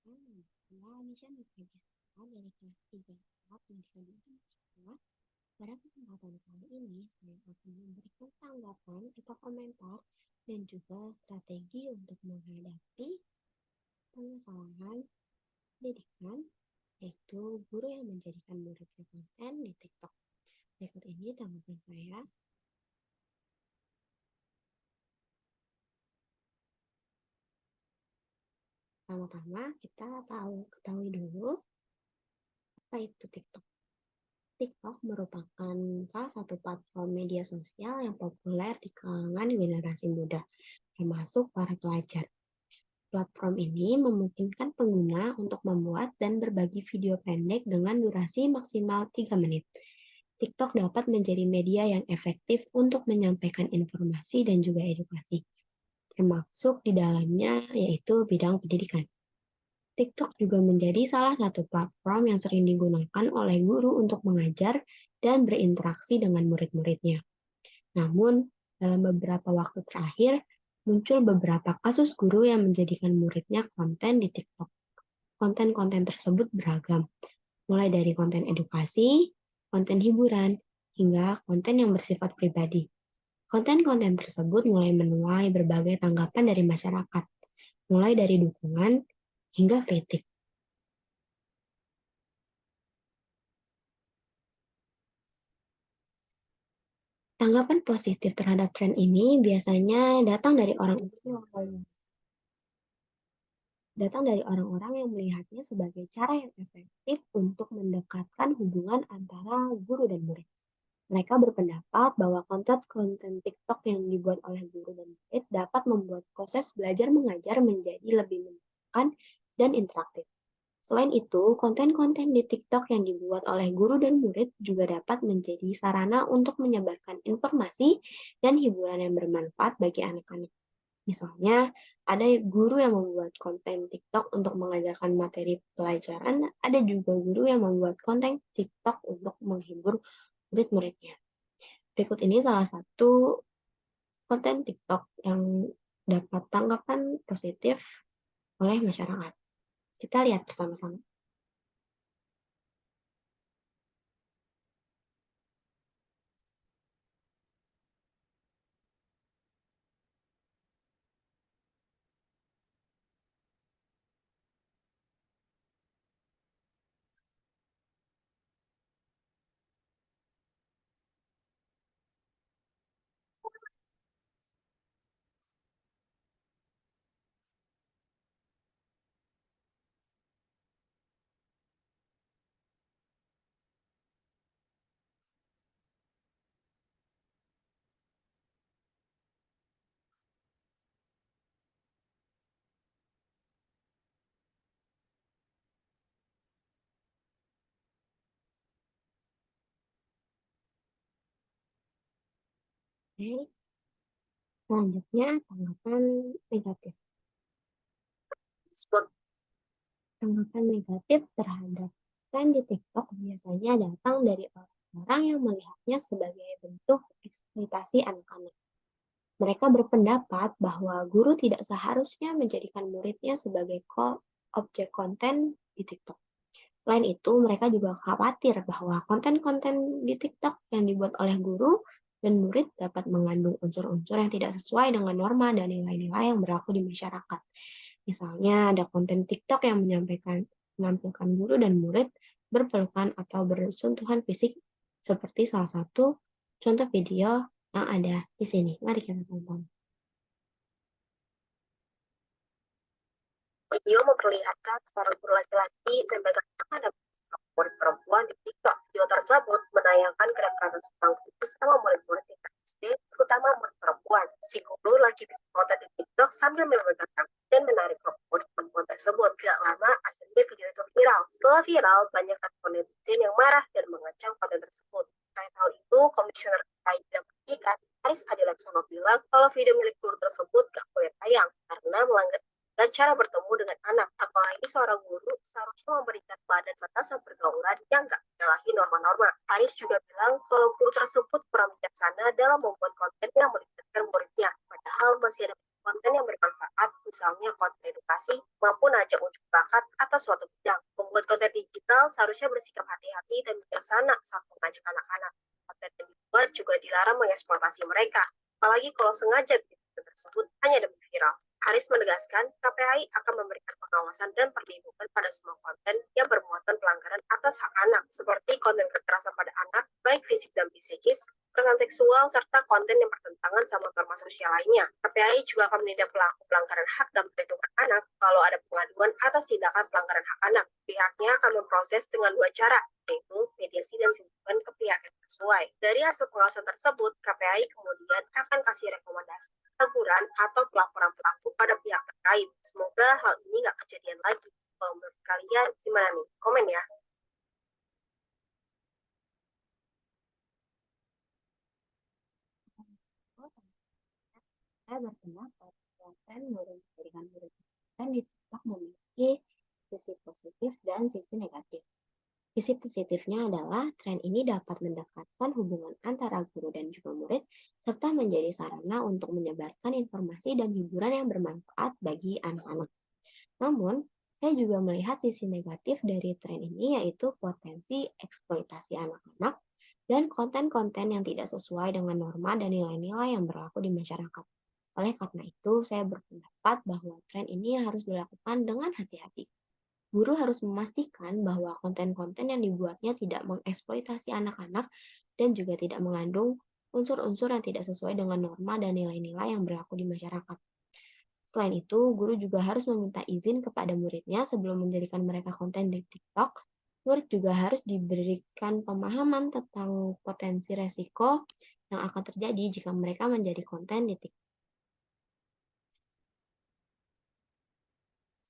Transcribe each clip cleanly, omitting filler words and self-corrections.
Indonesia Nutrisisa dari kelas 3 Pendidikan Indonesia. Pada kesempatan kali ini, saya akan memberikan tanggapan atau komentar dan juga strategi untuk menghadapi permasalahan pendidikan, yaitu guru yang menjadikan muridnya konten di TikTok. Berikut ini tanggapan saya. Pertama-tama kita ketahui dulu apa itu TikTok. TikTok merupakan salah satu platform media sosial yang populer di kalangan generasi muda, termasuk para pelajar. Platform ini memungkinkan pengguna untuk membuat dan berbagi video pendek dengan durasi maksimal 3 menit. TikTok dapat menjadi media yang efektif untuk menyampaikan informasi dan juga edukasi, termasuk di dalamnya yaitu bidang pendidikan. TikTok juga menjadi salah satu platform yang sering digunakan oleh guru untuk mengajar dan berinteraksi dengan murid-muridnya. Namun, dalam beberapa waktu terakhir, muncul beberapa kasus guru yang menjadikan muridnya konten di TikTok. Konten-konten tersebut beragam, mulai dari konten edukasi, konten hiburan, hingga konten yang bersifat pribadi. Konten-konten tersebut mulai menuai berbagai tanggapan dari masyarakat, mulai dari dukungan hingga kritik. Tanggapan positif terhadap tren ini biasanya datang dari orang-orang yang melihatnya sebagai cara yang efektif untuk mendekatkan hubungan antara guru dan murid. Mereka berpendapat bahwa konten-konten TikTok yang dibuat oleh guru dan murid dapat membuat proses belajar mengajar menjadi lebih menyenangkan dan interaktif. Selain itu, konten-konten di TikTok yang dibuat oleh guru dan murid juga dapat menjadi sarana untuk menyebarkan informasi dan hiburan yang bermanfaat bagi anak-anak. Misalnya, ada guru yang membuat konten TikTok untuk mengajarkan materi pelajaran, ada juga guru yang membuat konten TikTok untuk menghibur murid-muridnya. Berikut ini salah satu konten TikTok yang dapat tanggapan positif oleh masyarakat. Kita lihat bersama-sama. Oke, selanjutnya tanggapan negatif. Tanggapan negatif terhadap tren di TikTok biasanya datang dari orang-orang yang melihatnya sebagai bentuk eksploitasi anak-anak. Mereka berpendapat bahwa guru tidak seharusnya menjadikan muridnya sebagai objek konten di TikTok. Selain itu, mereka juga khawatir bahwa konten-konten di TikTok yang dibuat oleh guru dan murid dapat mengandung unsur-unsur yang tidak sesuai dengan norma dan nilai-nilai yang berlaku di masyarakat. Misalnya, ada konten TikTok yang menampilkan guru dan murid berpelukan atau bersentuhan fisik seperti salah satu contoh video yang ada di sini. Mari kita tonton. Video memperlihatkan seorang guru laki-laki dan bagaimana murid perempuan di TikTok. Video tersebut menayangkan kekerasan seorang guru sama murid-murid tingkat SD, terutama murid perempuan. Si guru lagi bikin konten di TikTok sambil memegang tangan dan menarik murid perempuan tersebut. Tidak lama, akhirnya video itu viral. Setelah viral, banyak netizen yang marah dan mengecam konten tersebut. Terkait hal itu, Komisioner terkait bidang pendidikan, Aris Adilaksono bilang kalau video milik guru tersebut gak boleh tayang karena melanggar dan cara bertemu dengan anak. Apalagi seorang guru seharusnya memberikan teladan batasan pergaulan yang nggak menyalahi norma-norma. Aris juga bilang kalau guru tersebut kurang bijaksana dalam membuat konten yang melibatkan muridnya, padahal masih ada konten yang bermanfaat misalnya konten edukasi maupun ajang unjuk bakat atau suatu bidang. Membuat konten digital seharusnya bersikap hati-hati dan bijaksana saat mengajak anak-anak. Konten yang dibuat juga dilarang mengeksploitasi mereka, apalagi kalau sengaja bikin konten tersebut hanya demi viral. Haris menegaskan, KPAI akan memberikan pengawasan dan perlindungan pada semua konten yang bermuatan pelanggaran atas hak anak, seperti konten kekerasan pada anak, baik fisik dan psikis, kekerasan seksual, serta konten yang bertentangan sama norma sosial lainnya. KPAI juga akan menindak pelaku pelanggaran hak dan perlindungan anak kalau ada pengaduan atas tindakan pelanggaran hak anak. Pihaknya akan memproses dengan dua cara, yaitu mediasi dan kunjungan ke pihak yang sesuai. Dari hasil pengawasan tersebut, KPAI kemudian akan kasih rekomendasi teguran atau pelaporan pelaku pada pihak terkait. Semoga hal ini nggak kejadian lagi. Kalau menurut kalian gimana nih? Komen ya. Saya berpendapat bahwa tren murid menjadikan murid konten di TikTok memiliki sisi positif dan sisi negatif. Sisi positifnya adalah tren ini dapat mendekatkan hubungan antara guru dan juga murid, serta menjadi sarana untuk menyebarkan informasi dan hiburan yang bermanfaat bagi anak-anak. Namun, saya juga melihat sisi negatif dari tren ini, yaitu potensi eksploitasi anak-anak dan konten-konten yang tidak sesuai dengan norma dan nilai-nilai yang berlaku di masyarakat. Oleh karena itu, saya berpendapat bahwa tren ini harus dilakukan dengan hati-hati. Guru harus memastikan bahwa konten-konten yang dibuatnya tidak mengeksploitasi anak-anak dan juga tidak mengandung unsur-unsur yang tidak sesuai dengan norma dan nilai-nilai yang berlaku di masyarakat. Selain itu, guru juga harus meminta izin kepada muridnya sebelum menjadikan mereka konten di TikTok. Murid juga harus diberikan pemahaman tentang potensi resiko yang akan terjadi jika mereka menjadi konten di TikTok.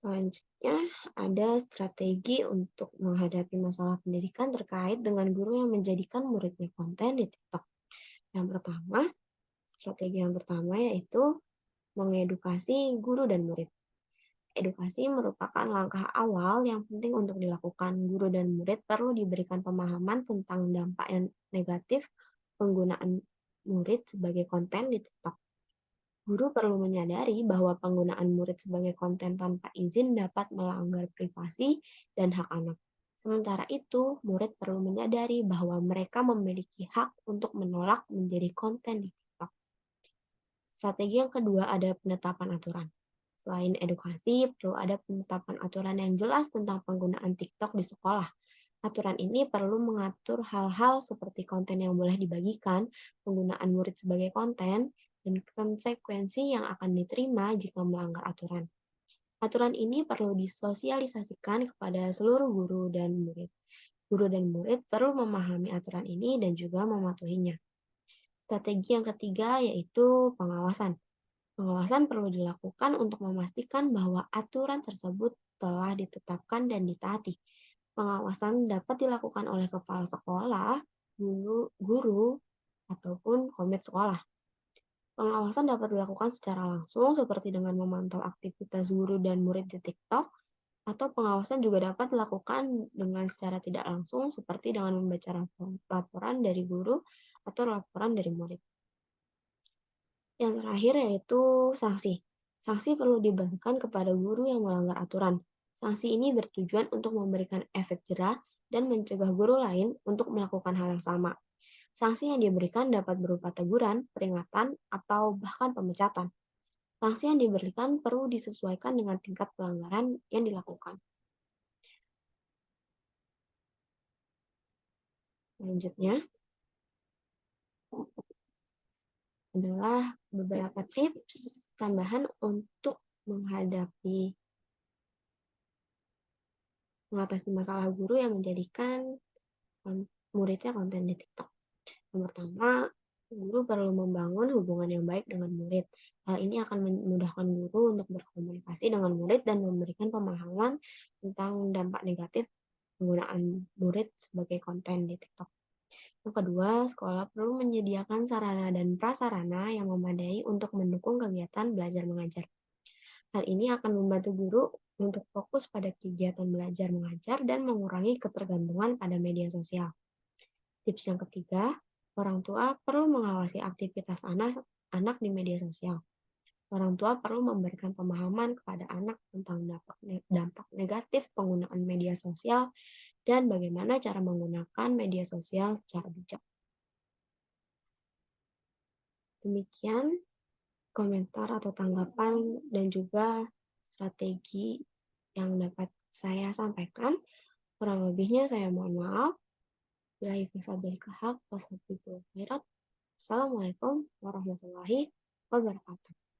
Selanjutnya, ada strategi untuk menghadapi masalah pendidikan terkait dengan guru yang menjadikan muridnya konten di TikTok. Strategi yang pertama yaitu mengedukasi guru dan murid. Edukasi merupakan langkah awal yang penting untuk dilakukan. Guru dan murid perlu diberikan pemahaman tentang dampak yang negatif penggunaan murid sebagai konten di TikTok. Guru perlu menyadari bahwa penggunaan murid sebagai konten tanpa izin dapat melanggar privasi dan hak anak. Sementara itu, murid perlu menyadari bahwa mereka memiliki hak untuk menolak menjadi konten di TikTok. Strategi yang kedua ada penetapan aturan. Selain edukasi, perlu ada penetapan aturan yang jelas tentang penggunaan TikTok di sekolah. Aturan ini perlu mengatur hal-hal seperti konten yang boleh dibagikan, penggunaan murid sebagai konten, dan konsekuensi yang akan diterima jika melanggar aturan. Aturan ini perlu disosialisasikan kepada seluruh guru dan murid. Guru dan murid perlu memahami aturan ini dan juga mematuhinya. Strategi yang ketiga yaitu pengawasan. Pengawasan perlu dilakukan untuk memastikan bahwa aturan tersebut telah ditetapkan dan ditaati. Pengawasan dapat dilakukan oleh kepala sekolah, guru, ataupun komit sekolah. Pengawasan dapat dilakukan secara langsung seperti dengan memantau aktivitas guru dan murid di TikTok, atau pengawasan juga dapat dilakukan dengan secara tidak langsung seperti dengan membaca laporan dari guru atau laporan dari murid. Yang terakhir yaitu sanksi. Sanksi perlu diberikan kepada guru yang melanggar aturan. Sanksi ini bertujuan untuk memberikan efek jerah dan mencegah guru lain untuk melakukan hal yang sama. Sanksi yang diberikan dapat berupa teguran, peringatan, atau bahkan pemecatan. Sanksi yang diberikan perlu disesuaikan dengan tingkat pelanggaran yang dilakukan. Selanjutnya adalah beberapa tips tambahan untuk mengatasi masalah guru yang menjadikan muridnya konten di TikTok. Yang pertama, guru perlu membangun hubungan yang baik dengan murid. Hal ini akan memudahkan guru untuk berkomunikasi dengan murid dan memberikan pemahaman tentang dampak negatif penggunaan murid sebagai konten di TikTok. Yang kedua, sekolah perlu menyediakan sarana dan prasarana yang memadai untuk mendukung kegiatan belajar mengajar. Hal ini akan membantu guru untuk fokus pada kegiatan belajar mengajar dan mengurangi ketergantungan pada media sosial. Tips yang ketiga, orang tua perlu mengawasi aktivitas anak di media sosial. Orang tua perlu memberikan pemahaman kepada anak tentang dampak negatif penggunaan media sosial dan bagaimana cara menggunakan media sosial secara bijak. Demikian komentar atau tanggapan dan juga strategi yang dapat saya sampaikan. Kurang lebihnya saya mohon maaf. Assalamualaikum warahmatullahi wabarakatuh.